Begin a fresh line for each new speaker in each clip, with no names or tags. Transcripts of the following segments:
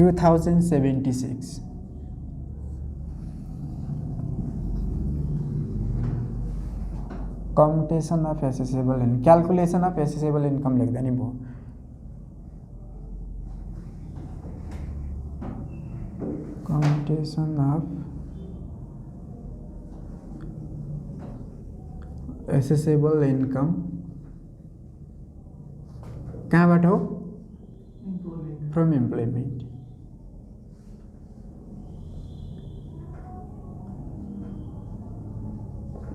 2076 कम्प्युटेसन of accessible income calculation of accessible income लेख्दा नि भयो कम्प्युटेसन अफ एसेसेबल इनकम कहाँबाट हो फ्रम एम्प्लॉयमेंट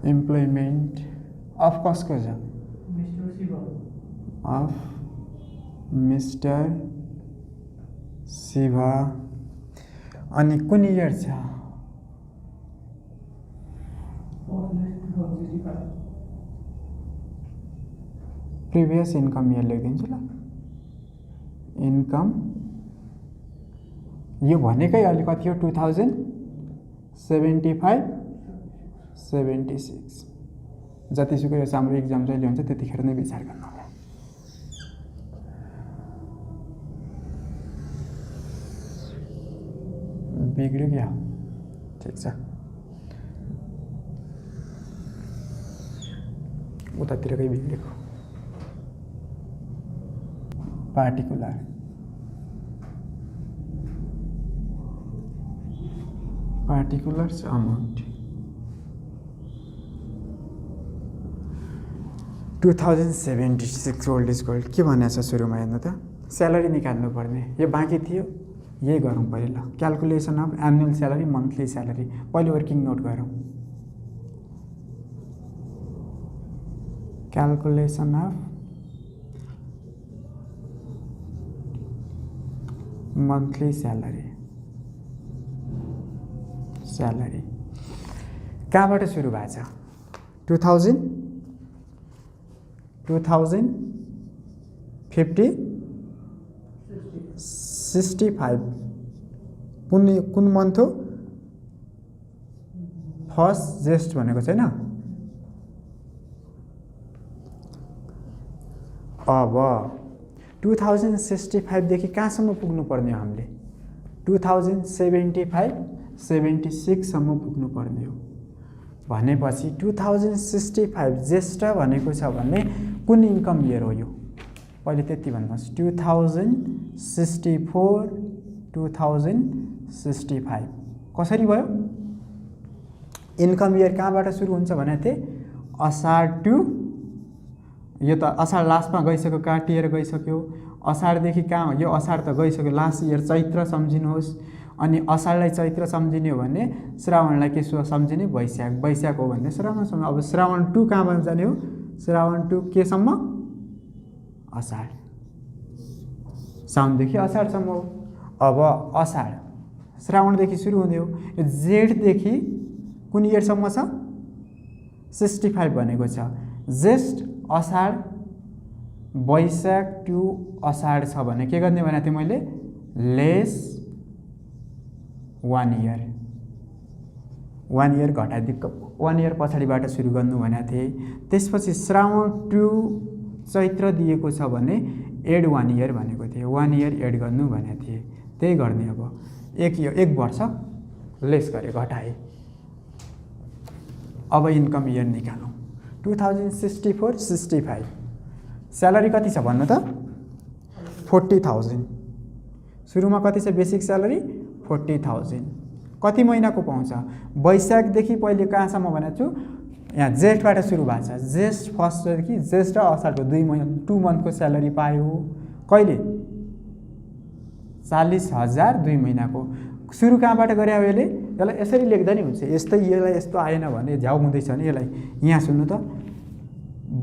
एम्प्लॉयमेंट अफ कसको छ अफ मिस्टर शिवा अनि कुन इयर छ प्रिभियस इनकम इयर लेखिदिन्छु ल इनकम यो भनेकै अहिले कति हो 2075 76 जतिसुकै हाम्रो एक्जाम जहिले हुन्छ त्यतिखेर नै विचार गर्नु होला बिग्रियो क्या ठिक छ उतातिरकै बिग्रेको particulars amount 2076 old is gold के भनेको छ सुरुमा हेर्नु त स्यालेरी निकाल्नु पर्ने यो बाँकी थियो यही गरौँ पहिले ल calculation of annual salary monthly salary पहिले वर्किङ नोट गरौँ क्याल्कुलेसन अफ मन्थली स्यालेरी कहाँबाट सुरु भएको छ 65 कुन मन्थ हो फर्स्ट जेस्ट भनेको छैन अब 2065 देखि कहाँसम्म पुग्नु पर्ने हो हामीले 2075 76 सम्म पुग्नु पर्ने हो भनेपछि 2065 ज्येष्ठ भनेको छ भने कुन इन्कम इयर हो यो पहिले त्यति भन्नुहोस् 2064 2065 कसरी भयो इन्कम इयर कहाँबाट सुरु हुन्छ भनेको थिए असार टु यो त असार लास्टमा गइसक्यो काटिएर गइसक्यो असारदेखि कहाँ यो असार त गइसक्यो लास्ट इयर चैत्र सम्झिनुहोस् अनि असारलाई चैत्र सम्झिने हो भने श्रावणलाई के सम्झिने वैशाख हो भने श्रावण सम्म अब श्रावण 2 कहाँबाट जाने हो श्रावण 2 केसम्म असार साउनदेखि असारसम्म हो अब असार श्रावणदेखि सुरु हुने हो जेठदेखि कुन इयरसम्म छ 65 भनेको छ जेष्ठ असार वैशाख टु असार छ भने के गर्ने भनेको थिएँ मैले लेस 1 इयर घटाइदिएको 1 इयर पछाडिबाट सुरु गर्नु भनेको थिएँ त्यसपछि श्रावण टु चैत्र दिएको छ भने एड 1 इयर भनेको थिएँ 1 इयर एड गर्नु भनेको थिएँ त्यही गर्ने अब एक वर्ष लेस गरे घटाए अब इन्कम इयर निकालौँ 2064 65 स्यालेरी कति छ भन्नु त 40,000 सुरुमा कति छ बेसिक स्यालेरी 40,000 कति महिनाको पाउँछ वैशाखदेखि पहिले कहाँसम्म भनेको छु यहाँ जेठबाट सुरु भएको छ जेष्ठ फर्स्टदेखि जेष्ठ र असारको 2 मन्थको स्यालेरी पायो कहिले 40,000 2 महिनाको सुरु कहाँबाट गरे अब यसलाई यसरी लेख्दा नि हुन्छ यस्तै यसलाई यस्तो आएन भने झ्याउ हुँदैछ भने यसलाई यहाँ सुन्नु त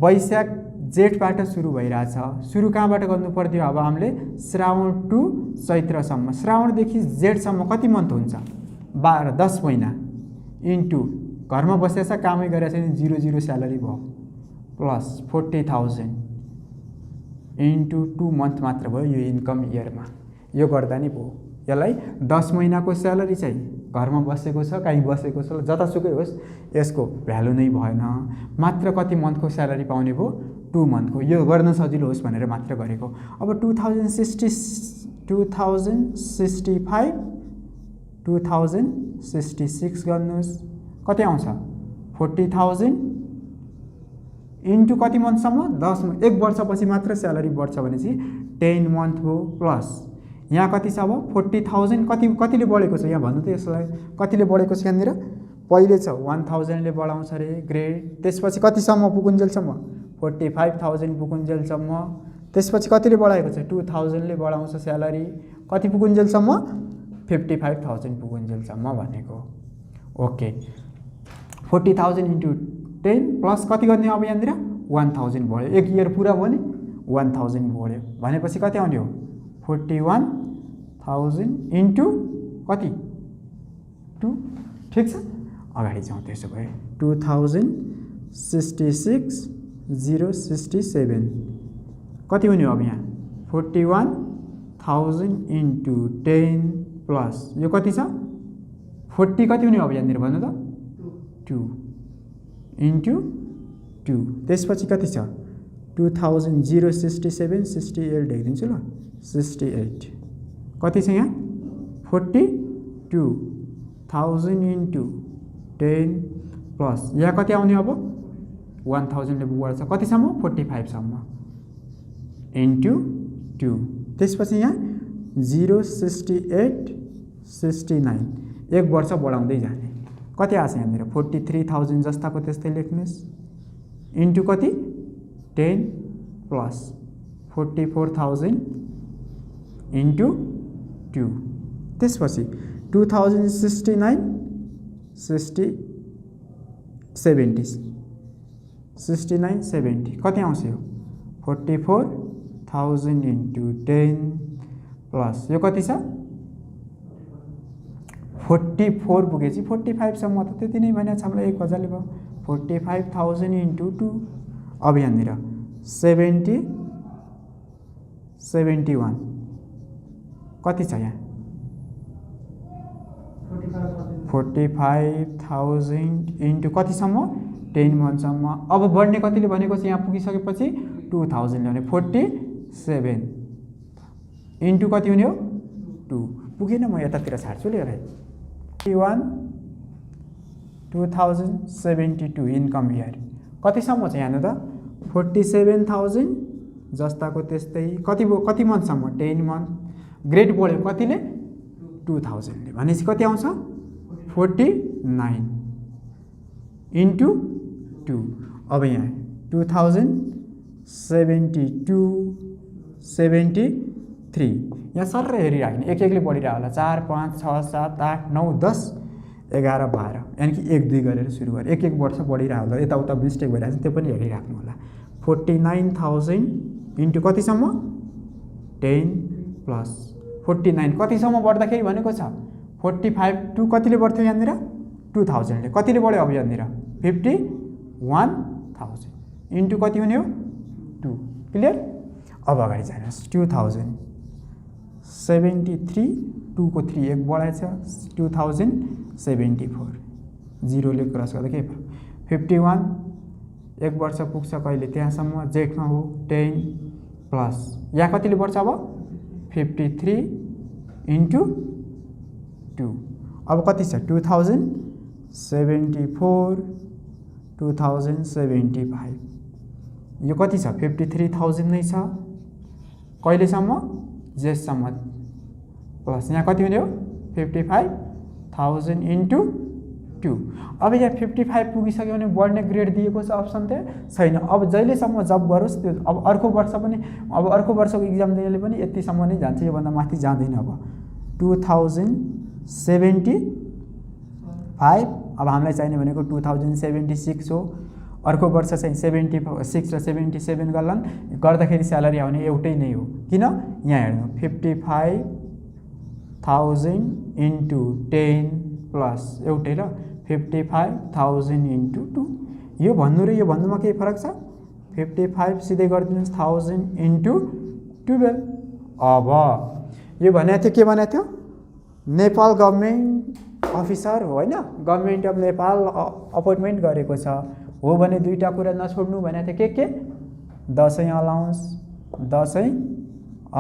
वैशाख जेठबाट सुरु भइरहेछ सुरु कहाँबाट गर्नु पर्थ्यो अब हामीले श्रावण टु चैत्रसम्म श्रावणदेखि जेठसम्म कति मन्थ हुन्छ 10 महिना इन्टु घरमा बसेछ कामै गरेछ नि 0 स्यालेरी भयो प्लस 40,000 इन्टु 2 मन्थ मात्र भयो यो इन्कम इयरमा यो गर्दा नि भयो यसलाई 10 महिनाको स्यालेरी चाहिँ घरमा बसेको छ कहीँ बसेको छ जतासुकै होस् यसको भ्यालु नै भएन मात्र कति मन्थको स्यालेरी पाउने भयो 2 मन्थको यो गर्न सजिलो होस् भनेर मात्र गरेको अब 2064 2065 2066 गर्नुहोस् कति आउँछ 40,000 इन्टु कति मन्थसम्म 10 1 वर्षपछि मात्र स्यालेरी बढ्छ भनेपछि 10 मन्थ हो प्लस यहाँ कति छ अब 40,000 कतिले बढेको छ यहाँ भन्नु त यसलाई कतिले बढेको छ यहाँनिर पहिले छ 1000 ले बढाउँछ रे ग्रेड त्यसपछि कतिसम्म पुगुन्जेलसम्म 45,000 पुगुन्जेलसम्म त्यसपछि कतिले बढाएको छ 2000 ले बढाउँछ स्यालेरी कति पुगुन्जेलसम्म 55,000 पुगुन्जेलसम्म भनेको ओके 40,000 इन्टु 10 प्लस कति गर्ने अब यहाँनिर 1000 बढ्यो एक इयर पुरा भयो नि 1000 बढ्यो भनेपछि कति आउने हो 41,000 इन्टु कति 2 ठिक छ अगाडि जाउँ त्यसो भए 2066,067 कति हुने हो अब यहाँ 41,000 इन्टु 10 प्लस यो कति छ 40 कति हुने हो अब यहाँनिर भन्नु त 2 इन्टु 2 त्यसपछि कति छ 20,067 68 लेखिदिन्छु ल 68 कति छ यहाँ 42,000 इन्टु 10 प्लस यहाँ कति आउने अब 1000 ले बढ्छ कतिसम्म 45 सम्म इन्टु 2 त्यसपछि यहाँ 068 69 एक वर्ष बढाउँदै जाने कति आछ यहाँनिर 43,000 जस्ताको त्यस्तै लेख्नुस् इन्टु कति 10 प्लस 44,000 इन्टु 2 त्यसपछि 2069 70 कति आउँछ यो 44,000 इन्टु 10 प्लस यो कति छ 44 पुगेपछि 45 सम्म त त्यति नै भने छ हामीलाई एक मजाले भयो 45,000 इन्टु 2 अब यहाँनिर 71 कति छ यहाँ 45,000 इन्टु कतिसम्म 10 मन्थसम्म अब बढ्ने कतिले भनेको छ यहाँ पुगिसकेपछि 2000 ल्याउने 47 इन्टु कति हुने हो 2 पुगेन म यतातिर छाड्छु ल यसलाई 2072 इन्कम इयर कतिसम्म छ यहाँ त 47,000 जस्ताको त्यस्तै कति मन्थसम्म 10 मन्थ ग्रेड बढ्यो कतिले 2000 ले भनेपछि कति आउँछ 49 इन्टु 2 अब यहाँ 2072 73 यहाँ सर हेरिराख्ने एक एकले बढिरहेको होला 4 5 6 7 8 9 10 11 12 यानि कि 1 2 गरेर सुरु गरेर एक वर्ष बढिरहेको होला यताउता मिस्टेक भइरहेको छ त्यो पनि हेरिराख्नु होला 49,000 इन्टु कतिसम्म 10 प्लस 49 कतिसम्म बढ्दाखेरि भनेको छ 45 टु कतिले बढ्थ्यो यहाँनिर 2000 ले कतिले बढ्यो अब यहाँनिर 51,000 इन्टु कति हुने हो 2 क्लियर अब अगाडि जानुहोस् 2073 2 को 3 एक बढाएछ 2074 0 ले क्रस गर्दा के भयो 51 एक वर्ष पुग्छ कहिले त्यहाँसम्म जेठमा हो 10 प्लस यहाँ कतिले बढ्छ अब 53 इन्टु 2 अब कति छ 2074 2075 यो कति छ 53,000 नै छ कहिलेसम्म जेठसम्म प्लस यहाँ कति हुने हो 55,000 इन्टु 2 अब यहाँ 55 पुगिसक्यो भने बढ्ने ग्रेड दिएको छ अप्सन त्यहाँ छैन अब जहिलेसम्म जब गरोस् त्यो अब अर्को वर्ष पनि अब अर्को वर्षको इक्जाम दिनेले पनि यतिसम्म नै जान्छ योभन्दा माथि जाँदैन अब 2075 अब हामीलाई चाहिने भनेको 2076 हो अर्को वर्ष चाहिँ 76 र 77 गर्दाखेरि स्यालेरी आउने एउटै नै हो किन यहाँ हेर्नु 55,000 इन्टु 10 प्लस एउटै र 55,000 इन्टु 2 यो भन्नु र यो भन्नुमा केही फरक छ 55 सिधै गरिदिनुहोस् 1000 इन्टु 12 अब यो भनेको थियो के भनेको थियो नेपाल गभर्मेन्ट अफिसर हो हैन गभर्मेन्ट अफ नेपाल अपोइन्टमेन्ट गरेको छ हो भने दुईटा कुरा नछोड्नु भनेको थियो के दशैं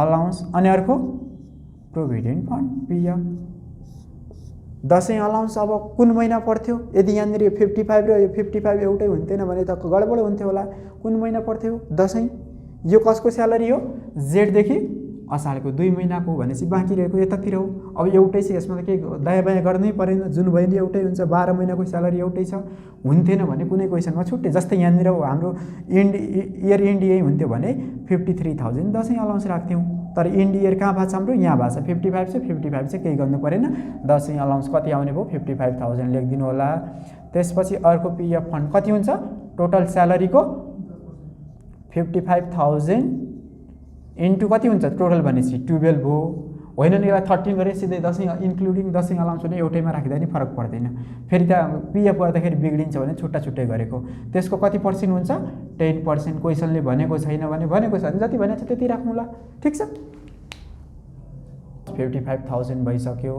अलाउन्स अनि अर्को provident fund PF. Dashain allowance अब कुन महिना पर्थ्यो? यदि यहाँनिर यो 55 र यो 55 एउटै हुन्थेन भने त गडबड हुन्थ्यो होला। कुन महिना पर्थ्यो? दसैँ। यो कसको स्यालेरी हो? जेठदेखि असारको 2 महिनाको भनेपछि बाँकी रहेको यतातिर हो। अब एउटै छ, यसमा त केही दायाँ बायाँ गर्नै परेन, जुन भयो नि एउटै हुन्छ। 12 महिनाको स्यालेरी एउटै छ। हुन्थेन भने कुनै क्वेसनमा छुट्टै, जस्तै यहाँनिर हाम्रो इयर इन्ड यही हुन्थ्यो भने 53,000 दसैँ अलाउन्स राख्थ्यौँ। तर इन्ड इयर कहाँ भएको छ हाम्रो? यहाँ भएको छ 55 छ। 55 चाहिँ केही गर्नु परेन। दसैँ अलाउन्स कति आउने भयो? 55,000 लेखिदिनु होला। त्यसपछि अर्को पिएफ फन्ड कति हुन्छ? टोटल स्यालेरीको 55,000 इन्टु कति हुन्छ टोटल भनेपछि 12 भयो। होइन नि, यसलाई 13 गरे सिधै दसैँ इन्क्लुडिङ दसैँ अलाउन्स पनि एउटैमा राख्दा नि फरक पर्दैन। फेरि त पिएफ गर्दाखेरि बिग्रिन्छ भने छुट्टा छुट्टै गरेको। त्यसको कति पर्सेन्ट हुन्छ? 10%। क्वेसनले भनेको छैन भने भनेको छ भने जति भनेको छ त्यति राख्नुला। ठिक छ, 55,000 भइसक्यो।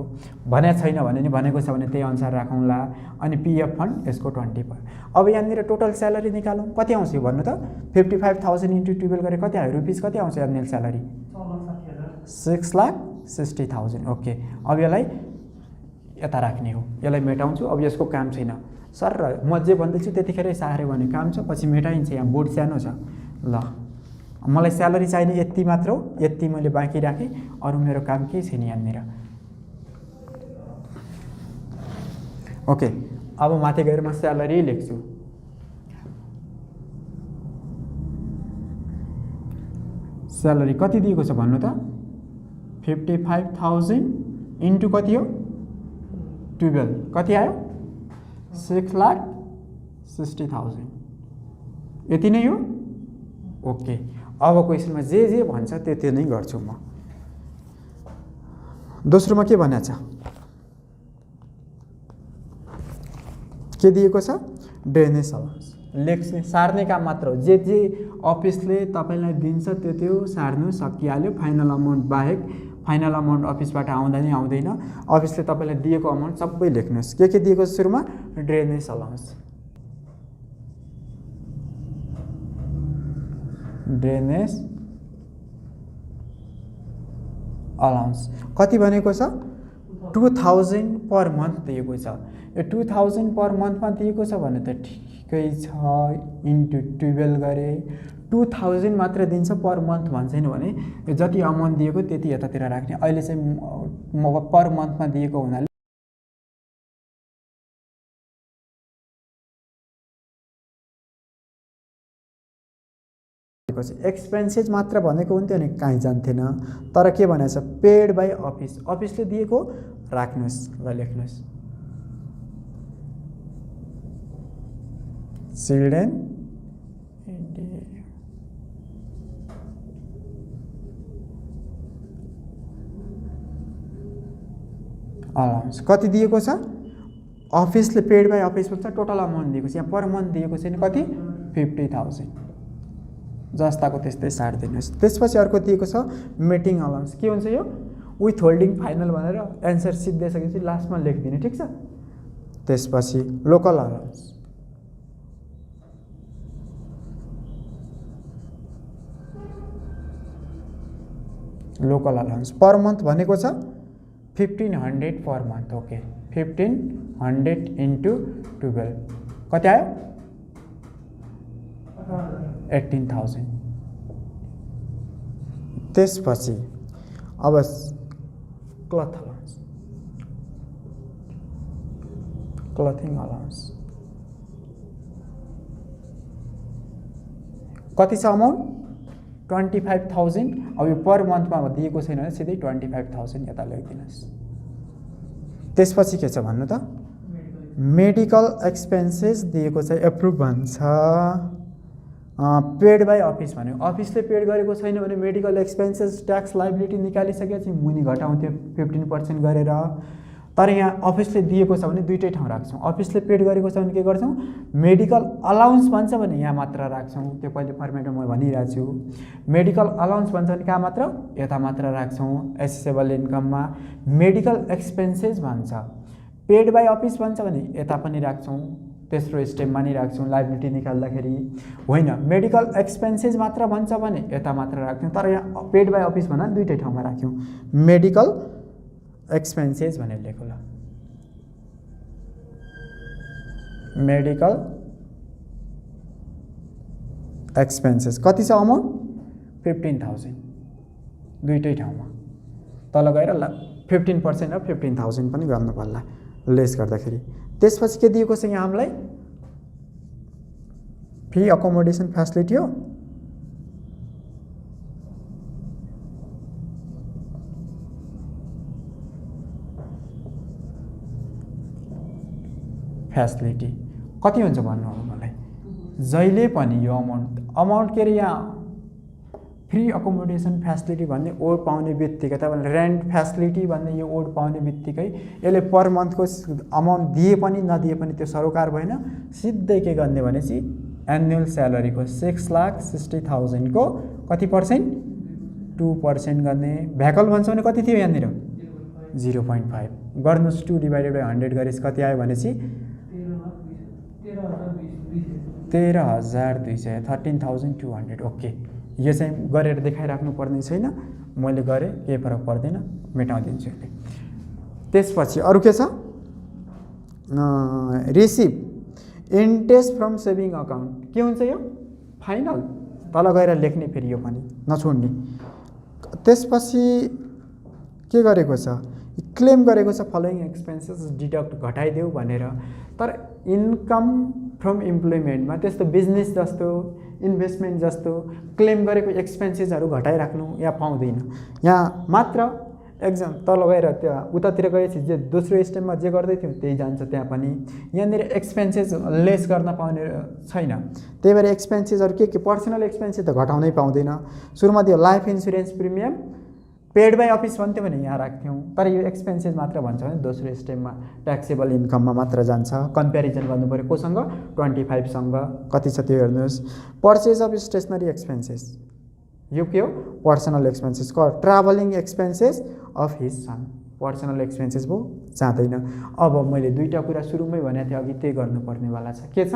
भनेको छैन भने नि भनेको छ भने त्यही अनुसार राखौँला। अनि पिएफ फन्ड यसको 20%। अब यहाँनिर टोटल स्यालेरी निकालौँ। कति आउँछ यो भन्नु त? 55,000 इन्टु 12 गरे कति आयो? रुपिस कति आउँछ एनुअल स्यालेरी? 6,60,000। ओके, अब यसलाई यता राख्ने हो। यसलाई मेटाउँछु। अब यसको काम छैन सर, म जे भन्दैछु त्यतिखेरै सार्यो भने काम छ, पछि मेटाइन्छ। यहाँ बोर्ड सानो छ। ल, मलाई स्यालेरी चाहिने यति मात्र हो, यति मैले बाँकी राखेँ। अरू मेरो काम केही छैन यहाँनिर। ओके, अब माथि गएर म स्यालेरी लेख्छु। स्यालेरी कति दिएको छ भन्नु त? 55,000 इन्टु कति हो? 12 कति आयो? 6,60,000। यति नै हो। ओके, अब क्वेसनमा जे भन्छ त्यति नै गर्छु म। दोस्रोमा के भनेको छ? के दिएको छ? Drainage allowance. लेख्ने सार्ने काम मात्र हो। जे अफिसले तपाईँलाई दिन्छ त्यो सार्नु सकिहाल्यो। फाइनल अमाउन्ट बाहेक, फाइनल अमाउन्ट अफिसबाट आउँदा नि आउँदैन। अफिसले तपाईँलाई दिएको अमाउन्ट सबै लेख्नुहोस्। के दिएको छ सुरुमा? Drainage allowance. ड्रेनेज अलाउन्स कति भनेको छ? 2000 पर मन्थ दिएको छ। यो 2000 पर मन्थमा दिएको छ भने त ठिकै छ। इन्टु 12 गरे 2000 मात्र दिन्छ पर मन्थ भन्छ भने यो जति अमाउन्ट दिएको त्यति यतातिर राख्ने। अहिले चाहिँ म पर मन्थमा दिएको हुनाले एक्सपेन्सेस मात्र भनेको हुन्थ्यो नि, कहीँ जान्थेन। तर के भनेको छ? Paid by office. अफिसले दिएको राख्नुहोस्। ल, लेख्नुहोस्। चिल्ड्रेन अलाउन्स कति दिएको छ? अफिसले पेड बाई अफिस भन्छ, टोटल अमाउन्ट दिएको छ। यहाँ पर मन्थ दिएको छैन। कति? 50,000। जस्ताको त्यस्तै सारिदिनुहोस्। त्यसपछि अर्को दिएको छ मिटिङ अलाउन्स। के हुन्छ यो? विथ होल्डिङ फाइनल भनेर एन्सर सिद्धिसकेपछि लास्टमा लेखिदिने। ठिक छ। त्यसपछि local allowance. Local allowance per month भनेको छ 1500 पर मन्थ। ओके, 1500 इन्टु 12 कति आयो? 18,000। त्यसपछि अब क्लथ अलाउन्स, क्लथिङ अलाउन्स कति छ अमाउन्ट? 25,000। अब यो पर मन्थमा दिएको छैन भने सिधै 25,000 यता लेखिदिनुहोस्। त्यसपछि के छ भन्नु त? मेडिकल एक्सपेन्सेस दिएको छ, एप्रुभ भन्छ। पेड बाई अफिस भन्यो। अफिसले पेड गरेको छैन भने मेडिकल एक्सपेन्सेस ट्याक्स लाइबिलिटी निकालिसकेपछि मुनि घटाउँथ्यो 15% गरेर। तर यहाँ अफिसले दिएको छ भने दुईटै ठाउँ राख्छौँ। अफिसले पेड गरेको छ भने के गर्छौँ? मेडिकल अलाउन्स भन्छ भने यहाँ मात्र राख्छौँ। त्यो पहिले फर्मेटमा म भनिरहेको छु। मेडिकल अलाउन्स भन्छ भने कहाँ मात्र? यता मात्र राख्छौँ एसेसेबल इन्कममा। मेडिकल एक्सपेन्सेस भन्छ, पेड बाई अफिस भन्छ भने यता पनि राख्छौँ। तेस्रो स्टेपमा नि राख्छौँ लायबिलिटी निकाल्दाखेरि होइन मेडिकल एक्सपेन्सेस मात्र भन्छ भने यता मात्र राख्छौँ तर यहाँ पेड बाई अफिस भन्दा दुईटै ठाउँमा राख्यौँ मेडिकल एक्सपेन्सेस भनेर लेखौँ ल मेडिकल एक्सपेन्सेस कति छ अमाउन्ट 15,000 दुईटै ठाउँमा तल गएर 15% र 15,000 पनि गर्नु पर्ला लेस गर्दाखेरि त्यसपछि के दिएको छ यहाँ हामीलाई फ्री अकोमोडेसन फ्यासिलिटी हो फ्यासिलिटी कति हुन्छ भन्नु अब मलाई जहिले पनि यो अमाउन्ट के अरे यहाँ फ्री अकोमोडेसन फ्यासिलिटी भन्ने ओड पाउने बित्तिकै तपाईँले रेन्ट फ्यासिलिटी भन्ने यो ओड पाउने बित्तिकै यसले पर मन्थको अमाउन्ट दिए पनि नदिए पनि त्यो सरोकार भएन सिधै के गर्ने भनेपछि एनुअल स्यालेरीको 6,60,000 को कति पर्सेन्ट 2% गर्ने भ्याकल भन्छ भने कति थियो यहाँनिर 0.5 गर्नुहोस् 2 डिभाइडेड बाई 100 गरेपछि कति आयो भनेपछि 13,200 13,200 ओके यो चाहिँ गरेर देखाइराख्नु पर्ने छैन मैले गरेँ केही फरक पर्दैन मेटाइदिन्छु यसले त्यसपछि अरु के छ receive interest from saving account के हुन्छ यो फाइनल तल गएर लेख्ने फेरि यो पनि नछोड्ने त्यसपछि के गरेको छ क्लेम गरेको छ फलोइङ एक्सपेन्सेस डिडक्ट घटाइदेऊ भनेर तर इन्कम फ्रम इम्प्लोइमेन्टमा त्यस्तो बिजनेस जस्तो इन्भेस्टमेन्ट जस्तो क्लेम गरेको एक्सपेन्सेसहरू घटाइराख्नु यहाँ पाउँदैन यहाँ मात्र एक्जाम तल गएर त्यहाँ उतातिर गएपछि जे दोस्रो स्टेपमा जे गर्दै थियौँ त्यही जान्छ त्यहाँ पनि यहाँनिर एक्सपेन्सेस लेस गर्न पाउने छैन त्यही भएर एक्सपेन्सेसहरू के पर्सनल एक्सपेन्सेस त घटाउनै पाउँदैन सुरुमा त्यो life insurance premium paid by office भन्थ्यो भने यहाँ राख्थ्यौँ तर यो एक्सपेन्सेस मात्र भन्छ भने दोस्रो स्टेपमा ट्याक्सेबल इन्कममा मात्र जान्छ कम्पेरिजन गर्नु पऱ्यो कोसँग 25 सँग कति छ त्यो हेर्नुहोस् पर्चेज अफ स्टेसनरी एक्सपेन्सेस यो के हो personal expenses travelling expenses of his son personal expenses भयो जाँदैन अब मैले दुईवटा कुरा सुरुमै भनेको थिएँ अघि त्यही गर्नुपर्नेवाला छ के छ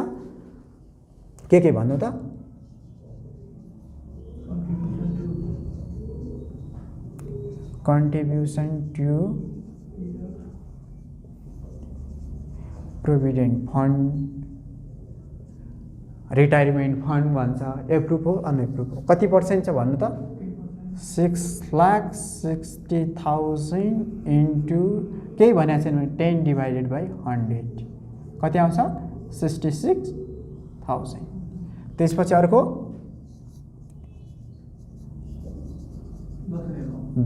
के भन्नु त contribution to provident fund retirement fund भन्छ एप्रुभ हो अनएप्रुभ हो कति पर्सेन्ट छ भन्नु त 6,60,000 इन्टु केही भनेको छैन भने 10 डिभाइडेड बाई 100 कति आउँछ 66,000 त्यसपछि अर्को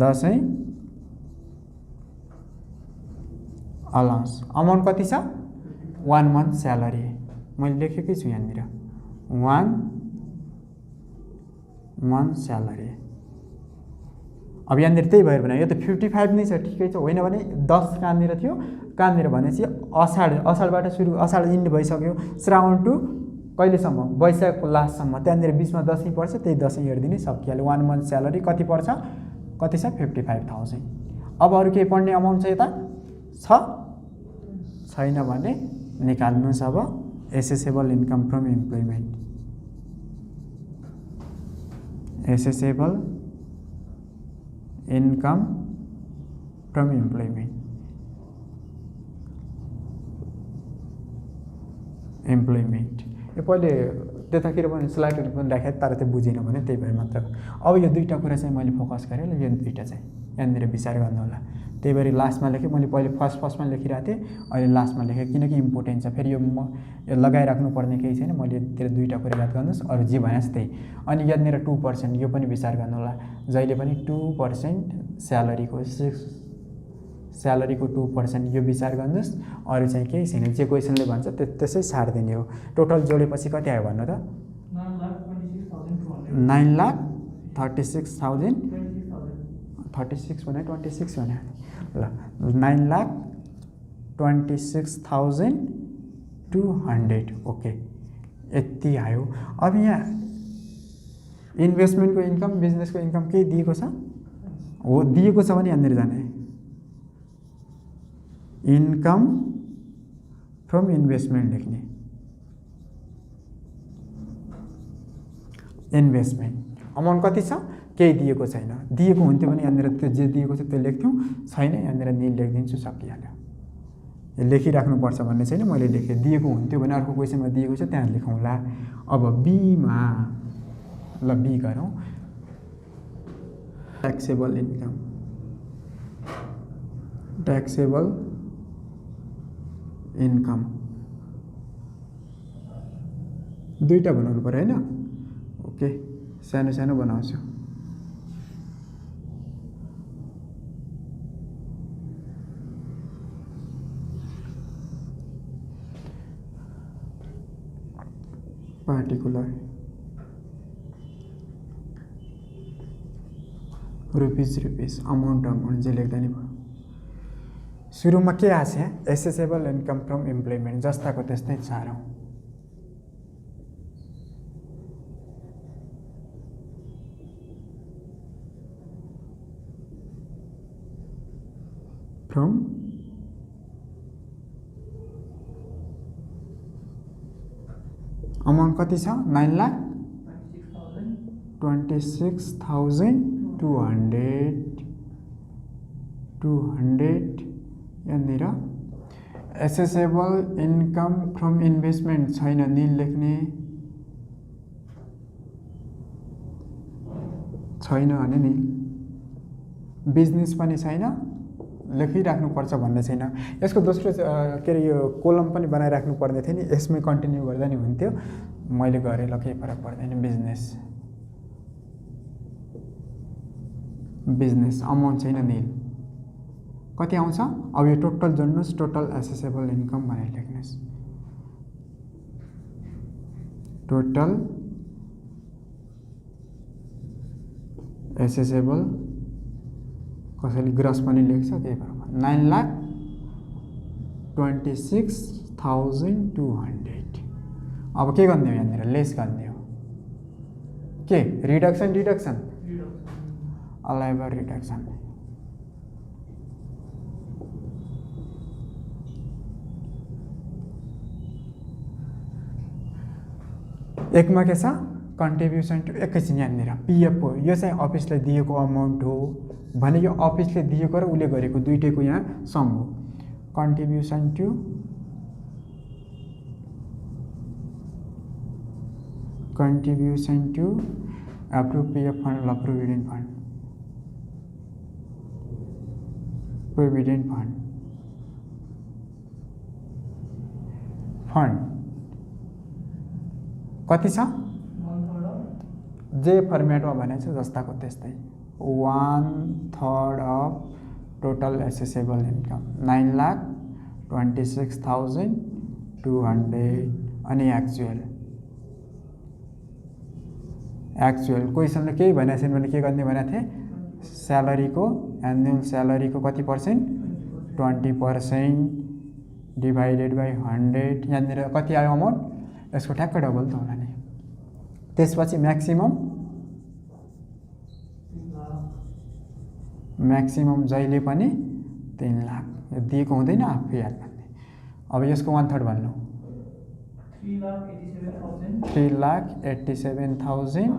दसैँ अलाउन्स अमाउन्ट कति छ 1 मन्थ स्यालेरी मैले लेखेकै छु यहाँनिर 1 मन्थ स्यालेरी अब यहाँनिर त्यही भएर भने यो त 55 नै छ ठिकै छ होइन भने 10 कहाँनिर थियो कहाँनिर भनेपछि असाढबाट सुरु असाढ इन्ड भइसक्यो श्रावण टु कहिलेसम्म वैशाखको लास्टसम्म त्यहाँनिर बिचमा दसैँ पर्छ त्यही दसैँ हेरिदिने सकिहाल्यो 1 मन्थ स्यालेरी कति पर्छ कति छ 55,000 अब अरू केही पढ्ने अमाउन्ट छ यता छैन भने निकाल्नुहोस् अब accessible income from employment accessible income from employment यो पहिले त्यतातिर पनि स्लाइडहरू पनि राखेँ तर त्यो बुझेन भने त्यही भएर मात्र अब यो दुईवटा कुरा चाहिँ मैले फोकस गरेँ यो दुईवटा चाहिँ यहाँनिर विचार गर्नु होला त्यही भएर लास्टमा लेखेँ मैले पहिले फर्स्टमा लेखिरहेको थिएँ अहिले लास्टमा लेखेँ किनकि इम्पोर्टेन्ट छ फेरि यो यो लगाइराख्नु पर्ने केही छैन मैले त्यो दुईवटा कुरा याद गर्नुहोस् अरू जे भनेस् त्यही अनि यहाँनिर 2% यो पनि विचार गर्नु होला जहिले पनि 2% स्यालेरीको 2% यो विचार गर्नुहोस् अरू चाहिँ केही छैन जे क्वेसनले भन्छ त्यसै सार्दिने हो टोटल जोडेपछि कति आयो भन्नु त 9,36,000 36 भने 26 भने ल 9,26,200 ओके यति आयो अब यहाँ इन्भेस्टमेन्टको इन्कम बिजनेसको इन्कम केही दिएको छ हो दिएको छ भने यहाँनिर जाने इन्कम फ्रम इन्भेस्टमेन्ट लेख्ने इन्भेस्टमेन्ट अमाउन्ट कति छ केही दिएको छैन। दिएको हुन्थ्यो भने यहाँनिर त्यो जे दिएको छ त्यो लेख्थ्यौँ, छैन यहाँनिर निल लेखिदिन्छु, सकिहाल्यो। यो लेखिराख्नुपर्छ भन्ने छैन, मैले लेखेँ। दिएको हुन्थ्यो भने अर्को क्वेसनमा दिएको छ त्यहाँ लेखौँला। अब बीमा ल बी गरौँ। ट्याक्सेबल इन्कम, ट्याक्सेबल इन्कम दुईटा बनाउनु पर्यो होइन। ओके सानो सानो बनाउँछु। पार्टिकुलर रुपिस अमाउन्ट जे लेख्दा नि भयो। सुरुमा के आछ यहाँ एसेसेबल इन्कम फ्रम इम्प्लोइमेन्ट, जस्ताको त्यस्तै चारौँ। फ्रम अमाउन्ट कति छ 9,26,200 यहाँनिर एसेसेबल इन्कम फ्रम इन्भेस्टमेन्ट छैन, निल लेख्ने छैन भने निल। बिजनेस पनि छैन, लेखिराख्नुपर्छ भन्ने छैन। यसको दोस्रो के अरे यो कोलम पनि बनाइराख्नु पर्ने थियो नि, यसमै कन्टिन्यू गर्दा नि हुन्थ्यो, मैले गरेँ ल केही फरक पर्दैन। बिजनेस अमाउन्ट छैन, निल। कति आउँछ अब यो टोटल जोड्नुहोस्, टोटल एसेसेबल इन्कम भनेर लेख्नुहोस्। टोटल एसेसेबल कसैले ग्रस पनि लेख्छ त्यही भएर 9,26,200। अब के गर्ने हो यहाँनिर लेस गर्ने हो, के रिडक्सन अलाइबर रिडक्सन। एकमा के छ कन्ट्रिब्युसन टु, एकैछिन यहाँनिर पिएफ हो, यो चाहिँ अफिसले दिएको अमाउन्ट हो भने यो अफिसले दिएको र उसले गरेको दुईटैको यहाँ सम हो। Contribution to approve PF fund ल प्रोभिडेन्ट फन्ड कति छ जे फर्मेटमा भनेको छ जस्ताको त्यस्तै 1/3 अफ टोटल एसेसेबल इन्कम 9,26,200 अनि एक्चुअल क्वेसनले केही भनेको छैन भने के गर्ने भनेको थिएँ, स्यालेरीको एनुअल स्यालेरीको कति पर्सेन्ट 20% डिभाइडेड बाई 100, यहाँनिर कति आयो अमाउन्ट, यसको ठ्याक्कै डबल त होला नि। त्यसपछि म्याक्सिमम जहिले पनि 3 लाख, यो दिएको हुँदैन आफै याद भन्ने। अब यसको 1/3 भन्नु 3,87,000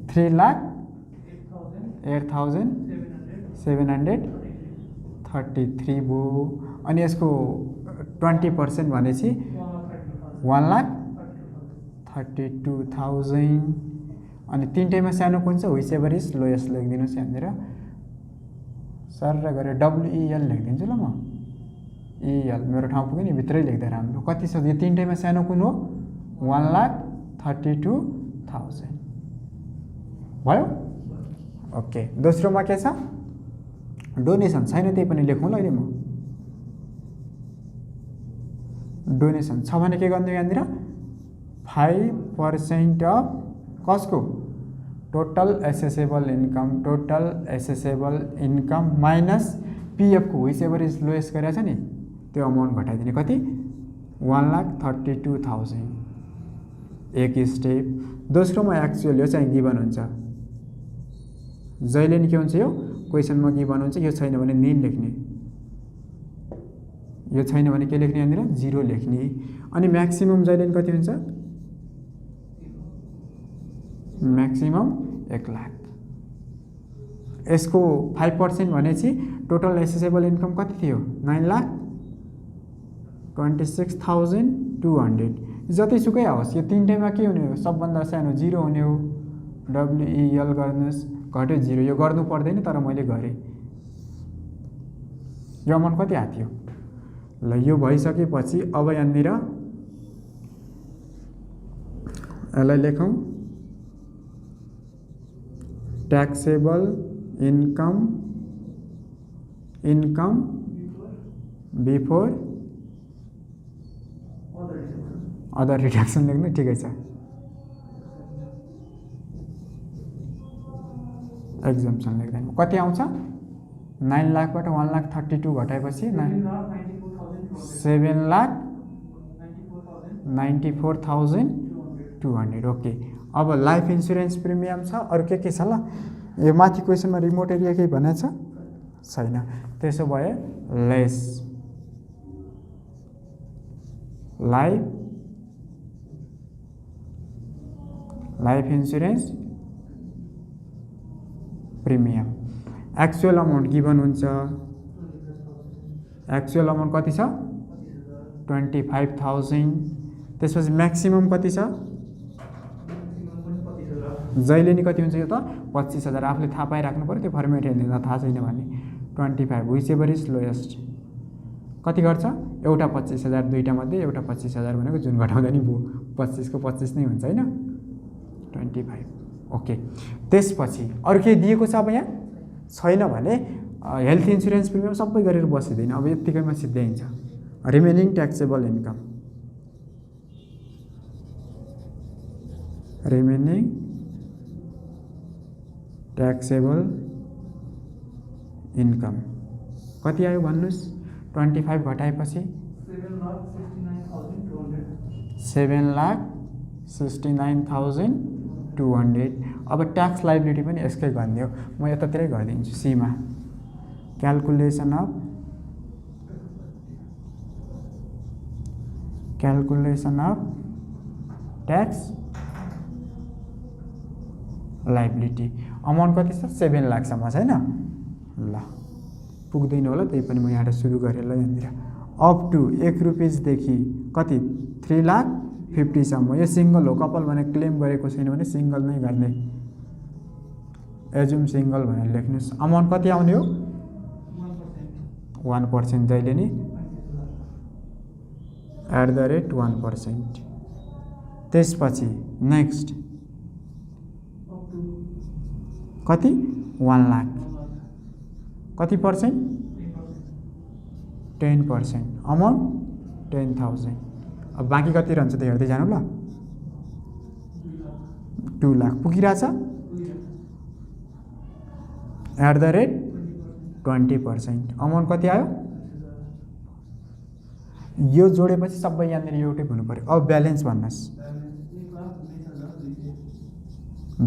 3,08,733 भयो। अनि यसको 20% भनेपछि 1,32,000। अनि तीनटैमा सानो कुन छ व्हिच एभर इज लोएस्ट लेखिदिनुहोस् यहाँनिर सर गरेर WEL लेखिदिन्छु ल म। EL मेरो ठाउँ पुग्यो नि, भित्रै लेख्दा राम्रो। कति छ यो तीनटैमा सानो कुन हो 1,32,000 भयो। ओके दोस्रोमा के छ डोनेसन छैन, त्यही पनि लेखौँ ल अहिले म। डोनेसन छ भने के गर्ने यहाँनिर 5% अफ कसको total accessible income minus PF को व्हिच एभर इज लोएस्ट गरेको छ नि त्यो अमाउन्ट घटाइदिने। कति 1,32,000 एक स्टेप। दोस्रोमा एक्चुअल यो चाहिँ गिभन हुन्छ, जहिले नि के हुन्छ यो क्वेसनमा गिभन हुन्छ, यो छैन भने निल लेख्ने। यो छैन भने के लेख्ने यहाँनिर 0 लेख्ने। अनि म्याक्सिमम जहिले पनि कति हुन्छ म्याक्सिमम 1 लाख। यसको 5% भनेपछि टोटल एसेसेबल इन्कम कति थियो 9,26,200। जतिसुकै आओस् यो तीनटैमा के हुने हो सबभन्दा सानो 0 हुने हो। WEL गर्नुहोस् घट्यो 0 यो गर्नु पर्दैन तर मैले गरेँ। यो अमाउन्ट कति आएको थियो ल यो भइसकेपछि अब यहाँनिर यसलाई लेखौँ taxable income before other reduction लेख्नु ठिकै छ। एक्जम्पसन लेख्दैन कति आउँछ 9 लाखबाट 1,32,000 घटाएपछि 7,94,200। ओके अब लाइफ इन्सुरेन्स प्रिमियम छ अरू के छ ल यो माथि क्वेसनमा रिमोट एरिया केही भनेको छ छैन। त्यसो भए lace life insurance premium actual amount given हुन्छ। एक्चुअल अमाउन्ट कति छ 25,000। त्यसपछि म्याक्सिमम कति छ जहिले नि कति हुन्छ यो त 25,000। आफूले थाहा पाइराख्नु पर्यो त्यो फर्मेट हेर्दैन थाहा छैन भने 25 विच एभर इज लोएस्ट कति गर्छ एउटा 25,000 दुईटा मध्ये एउटा 25,000 भनेको जुन घटाउँदा नि 25 को 25 नै हुन्छ हैन 25। ओके त्यसपछि अरू केही दिएको छ अब यहाँ छैन भने हेल्थ इन्सुरेन्स प्रिमियम सबै गरेर बसिदैन अब यतिकैमा सिद्ध्याइन्छ। Remaining taxable income remaining taxable income कति आयो भन्नुस् 25 घटाएपछि 7,69,200। अब ट्याक्स लाइबिलिटी पनि यसकै गर्ने हो म यतातिरै गरिदिन्छु Seema calculation of tax liability amount कति छ 7 लाखसम्म छैन ल पुग्दैन होला त्यही पनि म यहाँबाट सुरु गरेँ ल यहाँनिर अप टु 1 रुपियाँदेखि कति 3,50,000सम्म। यो सिङ्गल हो कपाल भने क्लेम गरेको छैन भने सिङ्गल नै गर्ने एजुम सिङ्गल भनेर लेख्नुहोस्। अमाउन्ट कति आउने हो 1% जहिले नि @1%। त्यसपछि नेक्स्ट कति 1 लाख कति पर्सेन्ट 10% अमाउन्ट 10,000। अब बाँकी कति रहन्छ त हेर्दै जानु ल 2 लाख पुगिरहेछ @20%। अमाउन्ट कति आयो यो जोडेपछि सबै यहाँनिर एउटै हुनु पर्यो। अब ब्यालेन्स भन्नुहोस्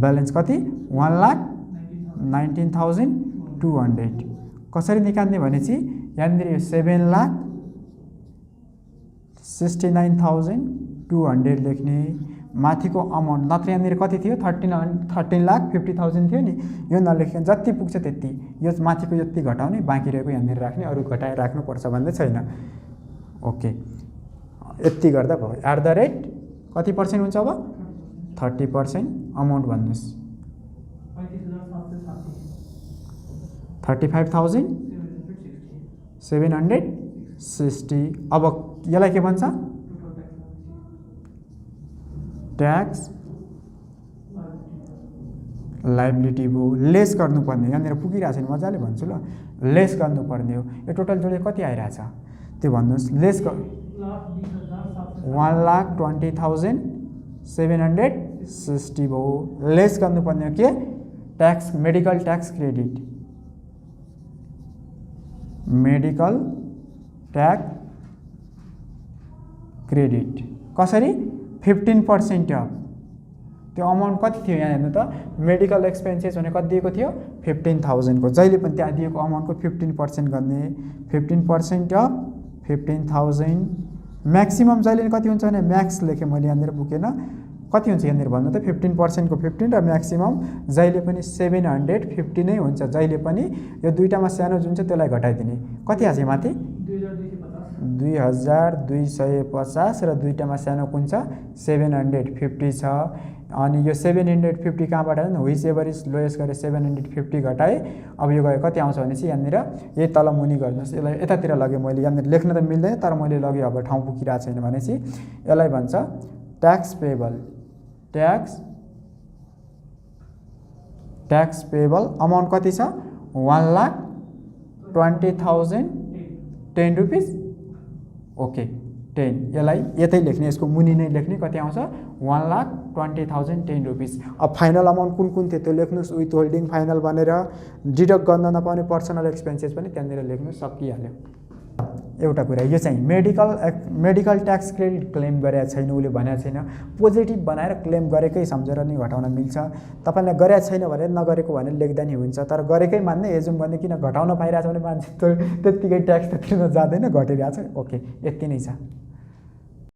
ब्यालेन्स कति 1,19,200 कसरी निकाल्ने भनेपछि यहाँनिर 7,69,200 लेख्ने माथिको अमाउन्ट नत्र यहाँनिर कति थियो 13,50,000 थियो नि यो नलेख्ने जति पुग्छ त्यति यो माथिको यति घटाउने बाँकी रहेको यहाँनिर राख्ने अरू घटाएर राख्नुपर्छ भन्दै छैन। ओके यति गर्दा भयो कति पर्सेन्ट हुन्छ अब 30% अमाउन्ट भन्नुहोस् 35,760। अब यसलाई के भन्छ ट्याक्स लाइबिलिटी भयो लेस गर्नुपर्ने यहाँनिर पुगिरहेको छैन मजाले भन्छु ल लेस गर्नुपर्ने हो। यो टोटल जोडे कति आइरहेछ त्यो भन्नुहोस् लेस 1,20,760 भयो लेस गर्नुपर्ने हो के tax medical tax credit medical tax credit कसरी 15% अफ त्यो अमाउन्ट कति थियो यहाँ हेर्नु त मेडिकल एक्सपेन्सेस भने कति दिएको थियो 15,000 को जहिले पनि त्यहाँ दिएको अमाउन्टको 15% गर्ने 15% अफ 15,000 म्याक्सिमम जहिले कति हुन्छ भने म्याक्स लेखेँ मैले यहाँनिर बुकेन कति हुन्छ यहाँनिर भन्नु त 15% को 15 र म्याक्सिमम जहिले पनि 750 नै हुन्छ जहिले पनि यो दुईटामा सानो जुन छ त्यसलाई घटाइदिने कति आछ माथि 2250 र दुईटामा सानो कुन छ 750 छ अनि यो 750 कहाँबाट आयो व्हिच एभर इज लोएस्ट गरे 750 घटाए अब यो गयो कति आउँछ भनेपछि यहाँनिर यही तल मुनि गर्नुहोस् यसलाई यतातिर लगे मैले यहाँनिर लेख्न त मिल्दैन तर मैले लगे अब ठाउँ पुगिरहेको छैन भनेपछि यसलाई भन्छ tax payable tax payable amount कति छ 1,20,000 10 रुपिस ओके 10 यसलाई यतै लेख्ने यसको मुनि नै लेख्ने कति आउँछ 1,20,000 10 रुपिस अब फाइनल अमाउन्ट कुन कुन थियो त्यो लेख्नुस् विथ होल्डिङ फाइनल भनेर डिडक्ट गर्न नपाउने पर्सनल एक्सपेन्सेस पनि त्यहाँनिर लेख्नु सकिहाल्यो एउटा कुरा यो चाहिँ मेडिकल ट्याक्स क्रेडिट क्लेम गरेको छैन उसले भनेको छैन पोजिटिभ बनाएर क्लेम गरेकै सम्झेर नि घटाउन मिल्छ तपाईले गरेको छैन भने नगरेको भनेर लेख्दा नि हुन्छ तर गरेकै मान्ने एजुम भन्ने किन घटाउन पाइरहेछ भने मान्छे त्यतिकै ट्याक्स त तिर्न जाँदैन घटिरहेछ ओके यति नै छ